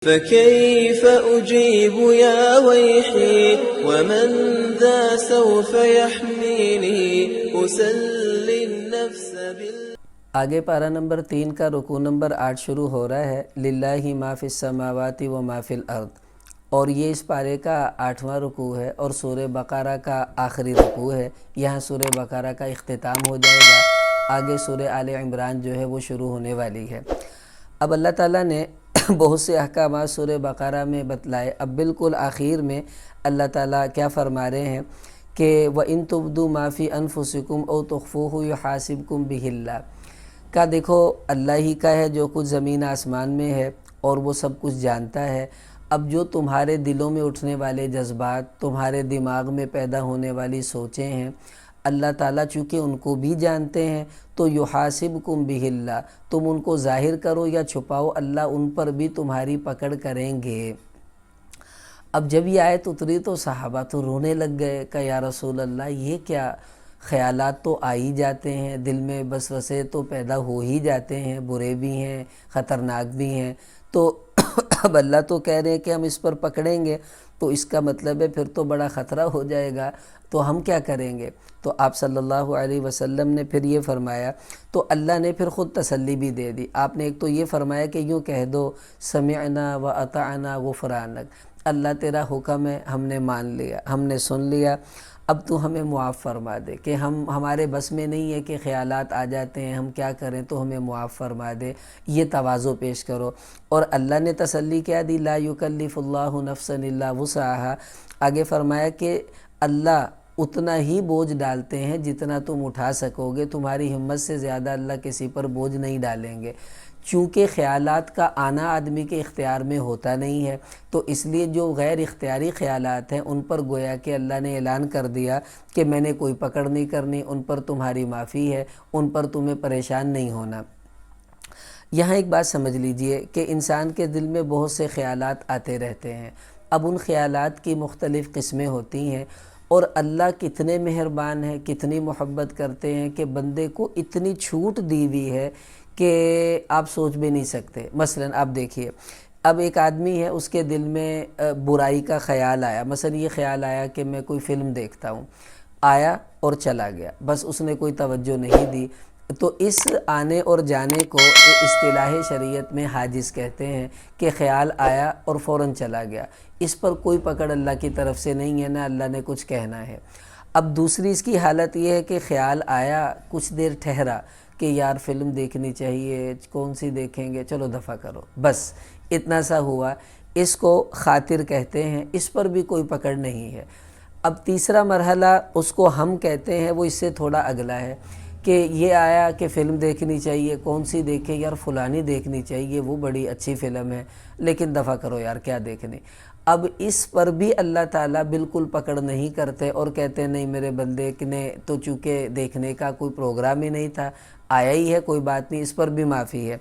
فكيف أجيب يا ويحي ومن ذا سوف يحميني أسلي النفس آگے پارہ نمبر 3 کا رکوع نمبر 8 شروع ہو رہا ہے للہ ما فی السماوات و ما فی الارض، اور یہ اس پارے کا 8واں رکوع ہے اور سورہ بقرہ کا آخری رکوع ہے۔ یہاں سورہ بقرہ کا اختتام ہو جائے گا، آگے سورہ آل عمران جو ہے وہ شروع ہونے والی ہے۔ اب اللہ تعالیٰ نے بہت سے احکامات سورہ بقرہ میں بتلائے، اب بالکل آخر میں اللہ تعالیٰ کیا فرما رہے ہیں کہ وَإِن تُبْدُوا مَا فِي أَنفُسِكُمْ أَوْ تُخْفُوهُ يُحَاسِبْكُمْ بِهِ اللَّهُ کا دیکھو اللہ ہی کا ہے جو کچھ زمین آسمان میں ہے اور وہ سب کچھ جانتا ہے۔ اب جو تمہارے دلوں میں اٹھنے والے جذبات، تمہارے دماغ میں پیدا ہونے والی سوچیں ہیں، اللہ تعالیٰ چونکہ ان کو بھی جانتے ہیں تو یحاسبکم بہ اللہ، تم ان کو ظاہر کرو یا چھپاؤ اللہ ان پر بھی تمہاری پکڑ کریں گے۔ اب جب یہ آیت اتری تو صحابہ تو رونے لگ گئے کہ یا رسول اللہ یہ کیا، خیالات تو آ ہی جاتے ہیں دل میں، بس وسے تو پیدا ہو ہی جاتے ہیں، برے بھی ہیں خطرناک بھی ہیں، تو اب اللہ تو کہہ رہے ہیں کہ ہم اس پر پکڑیں گے، تو اس کا مطلب ہے پھر تو بڑا خطرہ ہو جائے گا، تو ہم کیا کریں گے؟ تو آپ صلی اللہ علیہ وسلم نے پھر یہ فرمایا، تو اللہ نے پھر خود تسلی بھی دے دی۔ آپ نے ایک تو یہ فرمایا کہ یوں کہہ دو سمعنا و اطعنا غفرانک، اللہ تیرا حکم ہے، ہم نے مان لیا، ہم نے سن لیا، اب تو ہمیں معاف فرما دے، کہ ہمارے بس میں نہیں ہے کہ خیالات آ جاتے ہیں ہم کیا کریں، تو ہمیں معاف فرما دے، یہ تواضع پیش کرو۔ اور اللہ نے تسلی کیا دی، لا یکلف اللہ نفسا الا وسعہا، آگے فرمایا کہ اللہ اتنا ہی بوجھ ڈالتے ہیں جتنا تم اٹھا سکو گے، تمہاری ہمت سے زیادہ اللہ کسی پر بوجھ نہیں ڈالیں گے۔ چونکہ خیالات کا آنا آدمی کے اختیار میں ہوتا نہیں ہے، تو اس لیے جو غیر اختیاری خیالات ہیں ان پر گویا کہ اللہ نے اعلان کر دیا کہ میں نے کوئی پکڑ نہیں کرنی، ان پر تمہاری معافی ہے، ان پر تمہیں پریشان نہیں ہونا۔ یہاں ایک بات سمجھ لیجئے کہ انسان کے دل میں بہت سے خیالات آتے رہتے ہیں، اب ان خیالات کی مختلف قسمیں ہوتی ہیں، اور اللہ کتنے مہربان ہیں، کتنی محبت کرتے ہیں کہ بندے کو اتنی چھوٹ دی ہوئی ہے کہ آپ سوچ بھی نہیں سکتے۔ مثلا آپ دیکھیے، اب ایک آدمی ہے اس کے دل میں برائی کا خیال آیا، مثلا یہ خیال آیا کہ میں کوئی فلم دیکھتا ہوں، آیا اور چلا گیا، بس اس نے کوئی توجہ نہیں دی، تو اس آنے اور جانے کو اصطلاح شریعت میں حاجز کہتے ہیں، کہ خیال آیا اور فوراً چلا گیا، اس پر کوئی پکڑ اللہ کی طرف سے نہیں ہے، نہ اللہ نے کچھ کہنا ہے۔ اب دوسری اس کی حالت یہ ہے کہ خیال آیا، کچھ دیر ٹھہرا کہ یار فلم دیکھنی چاہیے، کون سی دیکھیں گے، چلو دفع کرو، بس اتنا سا ہوا، اس کو خاطر کہتے ہیں، اس پر بھی کوئی پکڑ نہیں ہے۔ اب تیسرا مرحلہ اس کو ہم کہتے ہیں، وہ اس سے تھوڑا اگلا ہے، کہ یہ آیا کہ فلم دیکھنی چاہیے، کون سی دیکھیں، یار فلانی دیکھنی چاہیے، وہ بڑی اچھی فلم ہے، لیکن دفع کرو یار کیا دیکھنی۔ اب اس پر بھی اللہ تعالیٰ بالکل پکڑ نہیں کرتے اور کہتے ہیں نہیں میرے بندے نے تو چونکہ دیکھنے کا کوئی پروگرام ہی نہیں تھا، آیا ہی ہے کوئی بات نہیں، اس پر بھی معافی ہے۔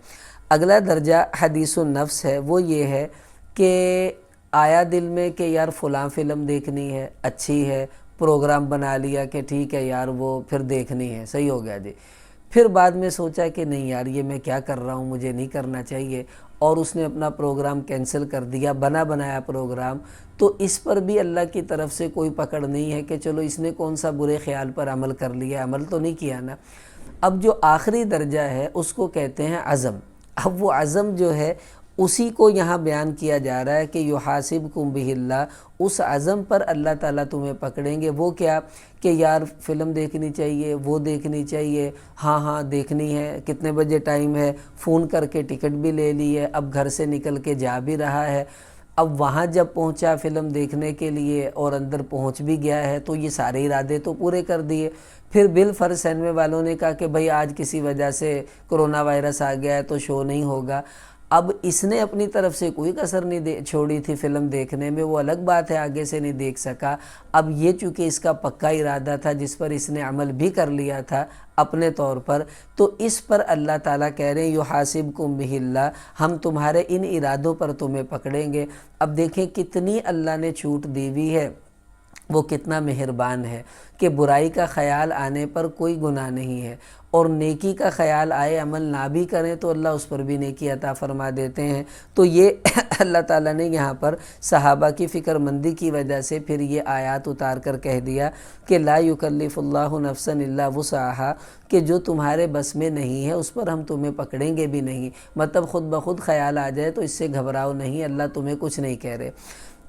اگلا درجہ حدیث النفس ہے، وہ یہ ہے کہ آیا دل میں کہ یار فلاں فلم دیکھنی ہے، اچھی ہے، پروگرام بنا لیا کہ ٹھیک ہے یار وہ پھر دیکھنی ہے، صحیح ہو گیا جی، پھر بعد میں سوچا کہ نہیں یار یہ میں کیا کر رہا ہوں، مجھے نہیں کرنا چاہیے، اور اس نے اپنا پروگرام کینسل کر دیا، بنایا پروگرام، تو اس پر بھی اللہ کی طرف سے کوئی پکڑ نہیں ہے کہ چلو اس نے کون سا برے خیال پر عمل کر لیا، عمل تو نہیں کیا نا۔ اب جو آخری درجہ ہے اس کو کہتے ہیں عزم۔ اب وہ عزم جو ہے اسی کو یہاں بیان کیا جا رہا ہے کہ یحاسبکم بہ اللہ، اس عزم پر اللہ تعالیٰ تمہیں پکڑیں گے۔ وہ کیا کہ یار فلم دیکھنی چاہیے، وہ دیکھنی چاہیے، ہاں دیکھنی ہے، کتنے بجے ٹائم ہے، فون کر کے ٹکٹ بھی لے لی ہے، اب گھر سے نکل کے جا بھی رہا ہے، اب وہاں جب پہنچا فلم دیکھنے کے لیے اور اندر پہنچ بھی گیا ہے تو یہ سارے ارادے تو پورے کر دیے، پھر بالفرض سینمے والوں نے کہا کہ بھئی آج کسی وجہ سے کرونا وائرس آ گیا ہے تو شو نہیں ہوگا۔ اب اس نے اپنی طرف سے کوئی کسر نہیں چھوڑی تھی فلم دیکھنے میں، وہ الگ بات ہے آگے سے نہیں دیکھ سکا، اب یہ چونکہ اس کا پکا ارادہ تھا جس پر اس نے عمل بھی کر لیا تھا اپنے طور پر، تو اس پر اللہ تعالیٰ کہہ رہے ہیں یحاسبکم بہ اللہ، ہم تمہارے ان ارادوں پر تمہیں پکڑیں گے۔ اب دیکھیں کتنی اللہ نے چھوٹ دی ہوئی ہے وہ کتنا مہربان ہے کہ برائی کا خیال آنے پر کوئی گناہ نہیں ہے، اور نیکی کا خیال آئے عمل نہ بھی کریں تو اللہ اس پر بھی نیکی عطا فرما دیتے ہیں۔ تو یہ اللہ تعالیٰ نے یہاں پر صحابہ کی فکر مندی کی وجہ سے پھر یہ آیات اتار کر کہہ دیا کہ لا یکلف اللہ نفسا الا وسعہا، کہ جو تمہارے بس میں نہیں ہے اس پر ہم تمہیں پکڑیں گے بھی نہیں، مطلب خود بخود خیال آ جائے تو اس سے گھبراؤ نہیں، اللہ تمہیں کچھ نہیں کہہ رہے۔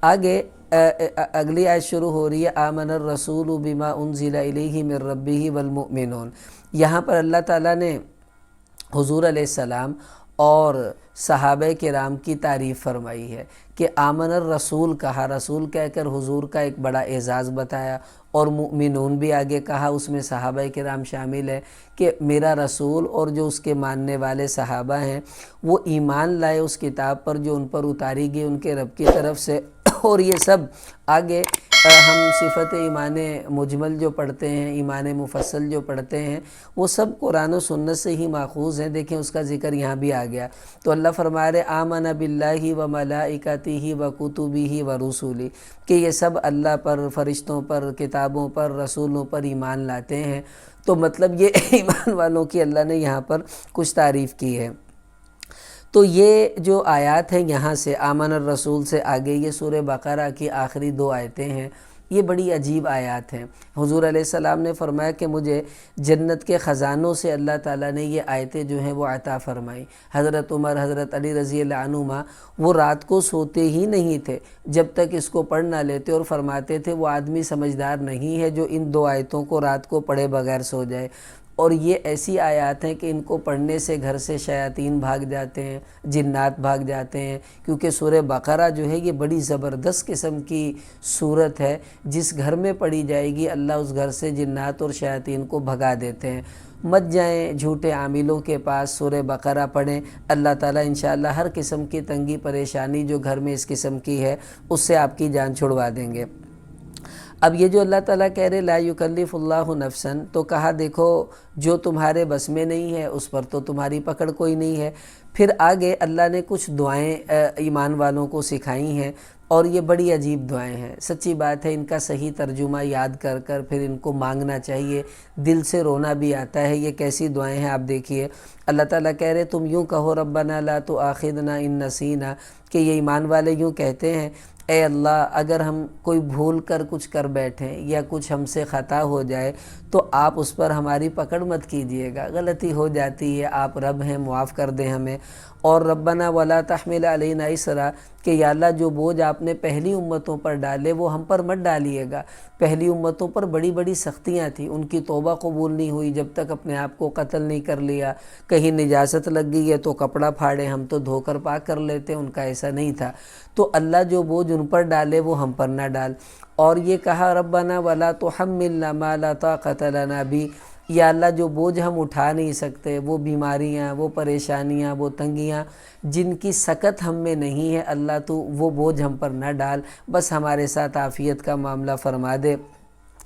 آگے اگلی آیت شروع ہو رہی ہے آمن الرسول بما انزل الیہ من ربہ والمؤمنون۔ یہاں پر اللہ تعالیٰ نے حضور علیہ السلام اور صحابہ کرام کی تعریف فرمائی ہے کہ آمن الرسول کہا، رسول کہہ کر حضور کا ایک بڑا اعزاز بتایا، اور مؤمنون بھی آگے کہا، اس میں صحابہ کرام شامل ہے کہ میرا رسول اور جو اس کے ماننے والے صحابہ ہیں وہ ایمان لائے اس کتاب پر جو ان پر اتاری گئی ان کے رب کی طرف سے۔ اور یہ سب آگے ہم صفت ایمان مجمل جو پڑھتے ہیں، ایمان مفصل جو پڑھتے ہیں، وہ سب قرآن و سنت سے ہی ماخوذ ہیں۔ دیکھیں اس کا ذکر یہاں بھی آ گیا، تو اللہ فرما رہے آمن باللہ و ملائکتہ و کتبہ و رسولہ، کہ یہ سب اللہ پر، فرشتوں پر، کتابوں پر، رسولوں پر ایمان لاتے ہیں۔ تو مطلب یہ ایمان والوں کی اللہ نے یہاں پر کچھ تعریف کی ہے۔ تو یہ جو آیات ہیں یہاں سے آمن الرسول سے آگے یہ سورہ بقرہ کی آخری 2 آیتیں ہیں، یہ بڑی عجیب آیات ہیں۔ حضور علیہ السلام نے فرمایا کہ مجھے جنت کے خزانوں سے اللہ تعالیٰ نے یہ آیتیں جو ہیں وہ عطا فرمائیں۔ حضرت عمر، حضرت علی رضی اللہ عنہما وہ رات کو سوتے ہی نہیں تھے جب تک اس کو پڑھ نہ لیتے، اور فرماتے تھے وہ آدمی سمجھدار نہیں ہے جو ان 2 آیتوں کو رات کو پڑھے بغیر سو جائے۔ اور یہ ایسی آیات ہیں کہ ان کو پڑھنے سے گھر سے شیاطین بھاگ جاتے ہیں، جنات بھاگ جاتے ہیں، کیونکہ سورہ بقرہ جو ہے یہ بڑی زبردست قسم کی سورت ہے، جس گھر میں پڑھی جائے گی اللہ اس گھر سے جنات اور شیاطین کو بھگا دیتے ہیں۔ مت جائیں جھوٹے عاملوں کے پاس، سورہ بقرہ پڑھیں، اللہ تعالیٰ انشاءاللہ ہر قسم کی تنگی پریشانی جو گھر میں اس قسم کی ہے اس سے آپ کی جان چھڑوا دیں گے۔ اب یہ جو اللہ تعالیٰ کہہ رہے لا یکلف اللہ نفسا، تو کہا دیکھو جو تمہارے بس میں نہیں ہے اس پر تو تمہاری پکڑ کوئی نہیں ہے۔ پھر آگے اللہ نے کچھ دعائیں ایمان والوں کو سکھائی ہیں، اور یہ بڑی عجیب دعائیں ہیں۔ سچی بات ہے ان کا صحیح ترجمہ یاد کر کر پھر ان کو مانگنا چاہیے، دل سے رونا بھی آتا ہے۔ یہ کیسی دعائیں ہیں آپ دیکھیے، اللہ تعالیٰ کہہ رہے تم یوں کہو ربنا لا تؤاخذنا ان نسینا، کہ یہ ایمان والے یوں کہتے ہیں اے اللہ اگر ہم کوئی بھول کر کچھ کر بیٹھیں یا کچھ ہم سے خطا ہو جائے تو آپ اس پر ہماری پکڑ مت کیجئے گا، غلطی ہو جاتی ہے، آپ رب ہیں، معاف کر دیں ہمیں۔ اور ربنا ولا تحمل علینا اسرا، کہ یا اللہ جو بوجھ آپ نے پہلی امتوں پر ڈالے وہ ہم پر مت ڈالیے گا۔ پہلی امتوں پر بڑی بڑی سختیاں تھیں، ان کی توبہ قبول نہیں ہوئی جب تک اپنے آپ کو قتل نہیں کر لیا، کہیں نجاست لگ گئی ہے تو کپڑا پھاڑے، ہم تو دھو کر پاک کر لیتے، ان کا ایسا نہیں تھا۔ تو اللہ جو بوجھ ان پر ڈالے وہ ہم پر نہ ڈال۔ اور یہ کہا ربنا ولا تحملنا ما لا طاقت لنا بہ، یا اللہ جو بوجھ ہم اٹھا نہیں سکتے، وہ بیماریاں، وہ پریشانیاں، وہ تنگیاں جن کی سکت ہم میں نہیں ہے، اللہ تو وہ بوجھ ہم پر نہ ڈال، بس ہمارے ساتھ عافیت کا معاملہ فرما دے۔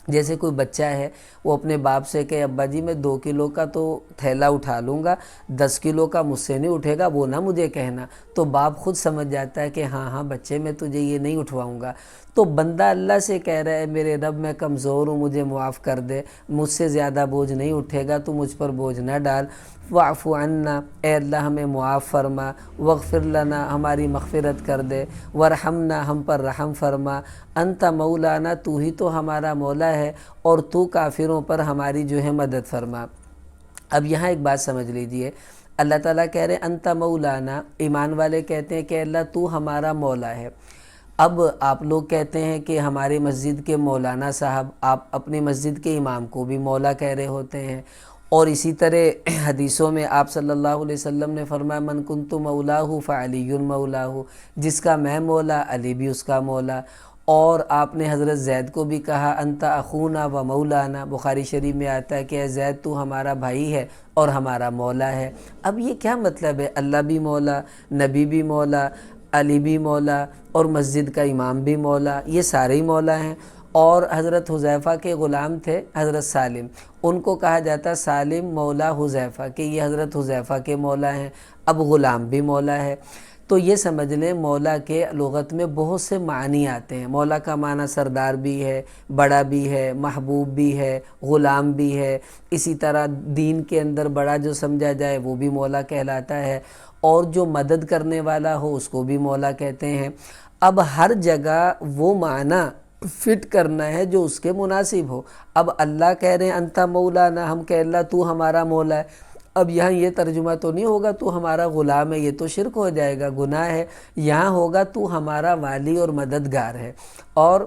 جیسے کوئی بچہ ہے وہ اپنے باپ سے کہ ابا جی میں 2 کلو کا تو تھیلا اٹھا لوں گا، 10 کلو کا مجھ سے نہیں اٹھے گا، وہ نہ مجھے کہنا، تو باپ خود سمجھ جاتا ہے کہ ہاں ہاں بچے میں تجھے یہ نہیں اٹھواؤں گا۔ تو بندہ اللہ سے کہہ رہا ہے میرے رب میں کمزور ہوں، مجھے معاف کر دے، مجھ سے زیادہ بوجھ نہیں اٹھے گا، تو مجھ پر بوجھ نہ ڈال۔ واعف عنا، اے اللہ ہمیں معاف فرما، واغفر لنا، ہماری مغفرت کر دے، ورحمنا، ہم پر رحم فرما، انت مولانا، تو ہی تو ہمارا مولا ہے، اور تو کافروں پر ہماری جو ہے مدد فرما۔ اب یہاں ایک بات سمجھ لیجئے، اللہ تعالیٰ کہہ رہے انت مولانا، ایمان والے کہتے ہیں کہ اللہ تو ہمارا مولا ہے۔ اب آپ لوگ کہتے ہیں کہ ہماری مسجد کے مولانا صاحب، آپ اپنی مسجد کے امام کو بھی مولا کہہ رہے ہوتے ہیں، اور اسی طرح حدیثوں میں آپ صلی اللہ علیہ وسلم نے فرمایا من کنت مولاہ فعلی مولاہ، جس کا میں مولا علی بھی اس کا مولا۔ اور آپ نے حضرت زید کو بھی کہا انت اخونا و مولانا، بخاری شریف میں آتا ہے کہ اے زید تو ہمارا بھائی ہے اور ہمارا مولا ہے۔ اب یہ کیا مطلب ہے؟ اللہ بھی مولا، نبی بھی مولا، علی بھی مولا، اور مسجد کا امام بھی مولا، یہ سارے ہی مولا ہیں۔ اور حضرت حذیفہ کے غلام تھے حضرت سالم، ان کو کہا جاتا سالم مولا حذیفہ، کہ یہ حضرت حذیفہ کے مولا ہیں، اب غلام بھی مولا ہے۔ تو یہ سمجھ لیں مولا کے لغت میں بہت سے معنی آتے ہیں۔ مولا کا معنی سردار بھی ہے، بڑا بھی ہے، محبوب بھی ہے، غلام بھی ہے، اسی طرح دین کے اندر بڑا جو سمجھا جائے وہ بھی مولا کہلاتا ہے، اور جو مدد کرنے والا ہو اس کو بھی مولا کہتے ہیں۔ اب ہر جگہ وہ معنی فٹ کرنا ہے جو اس کے مناسب ہو۔ اب اللہ کہہ رہے ہیں انت مولانا، ہم کہہ اللہ تو ہمارا مولا ہے، اب یہاں یہ ترجمہ تو نہیں ہوگا تو ہمارا غلام ہے، یہ تو شرک ہو جائے گا، گناہ ہے۔ یہاں ہوگا تو ہمارا والی اور مددگار ہے۔ اور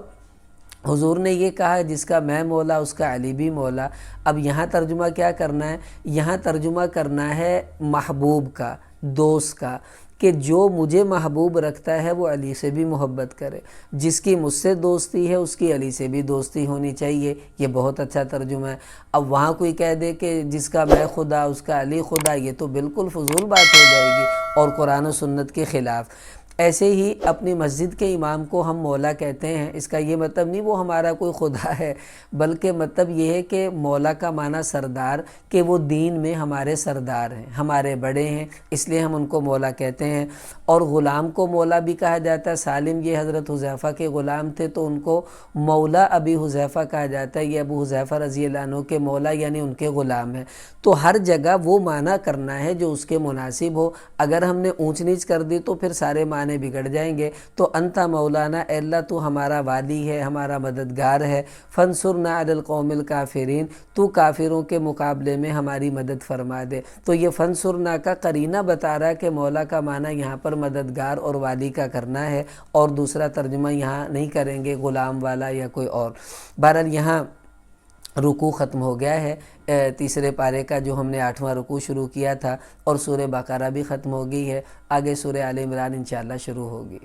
حضور نے یہ کہا جس کا میں مولا اس کا علی بھی مولا۔ اب یہاں ترجمہ کیا کرنا ہے؟ یہاں ترجمہ کرنا ہے محبوب کا، دوست کا، کہ جو مجھے محبوب رکھتا ہے وہ علی سے بھی محبت کرے، جس کی مجھ سے دوستی ہے اس کی علی سے بھی دوستی ہونی چاہیے۔ یہ بہت اچھا ترجمہ ہے۔ اب وہاں کوئی کہہ دے کہ جس کا میں خدا اس کا علی خدا، یہ تو بالکل فضول بات ہو جائے گی اور قرآن و سنت کے خلاف۔ ایسے ہی اپنی مسجد کے امام کو ہم مولا کہتے ہیں، اس کا یہ مطلب نہیں وہ ہمارا کوئی خدا ہے، بلکہ مطلب یہ ہے کہ مولا کا معنی سردار، کہ وہ دین میں ہمارے سردار ہیں، ہمارے بڑے ہیں، اس لیے ہم ان کو مولا کہتے ہیں۔ اور غلام کو مولا بھی کہا جاتا ہے۔ سالم یہ حضرت حذیفہ کے غلام تھے تو ان کو مولا ابی حذیفہ کہا جاتا ہے، یہ ابو حذیفہ رضی اللہ عنہ کے مولا یعنی ان کے غلام ہیں۔ تو ہر جگہ وہ معنی کرنا ہے جو اس کے مناسب ہو۔ اگر ہم نے اونچ نیچ کر دی تو پھر سارے معنی بگڑ جائیں گے۔ تو انت مولانا، اے اللہ تو ہمارا والی ہے، ہمارا مددگار ہے، فانصرنا علی القوم الکافرین، تو کافروں کے مقابلے میں ہماری مدد فرما دے۔ تو یہ فانصرنا کا قرینہ بتا رہا ہے کہ مولا کا معنی یہاں پر مددگار اور والی کا کرنا ہے، اور دوسرا ترجمہ یہاں نہیں کریں گے غلام والا یا کوئی اور۔ بہرحال یہاں رکوع ختم ہو گیا ہے تیسرے پارے کا، جو ہم نے 8واں رکوع شروع کیا تھا، اور سورہ بقرہ بھی ختم ہو گئی ہے۔ آگے سورہ آل عمران انشاءاللہ شروع ہوگی۔